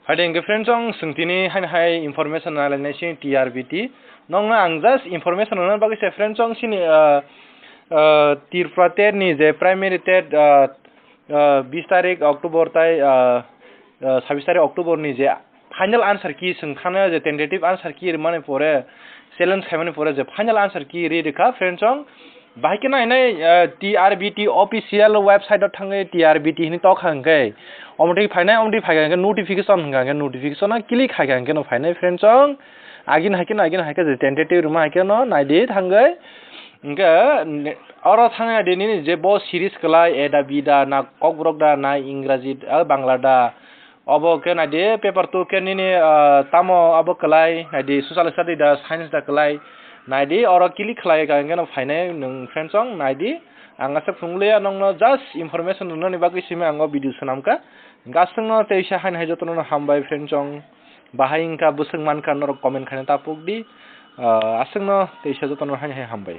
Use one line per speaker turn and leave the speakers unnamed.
Hadeng friends ong sungtini hai information na lene sing TRBT nong na ang just information na bagi se friends ong sini tirpra ted ni je primary ted 20 tarik Oktober tai 26 tarik Oktober ni je final answer ki sungkhana je tentative answer ki mane pore challenge khaimane pore je final answer ki read ka friends ong bahike na TRBT official website thangai TRBT ni tok hangkai omdi phaina notification hangka notification na click hangka no phaina friends ong agin haike je tentative ruma haike no naidi thangai inga oro thangai deni je bo series klai eda bida na kokbrok da na ingraji bangla da obo ke naidi paper 2 ke ni tamo abo klai naidi social study da science da klai naidi oro click khlai ka no phaina nung friends ong naidi anga sa phungle anong just information no ni bagi sime ango video sanamka gaseng no teisa hain hai jotono hambai friends ong bahai ingka buseng man kan no comment khane tapuk di aseng no teisa jotono hain hai hambai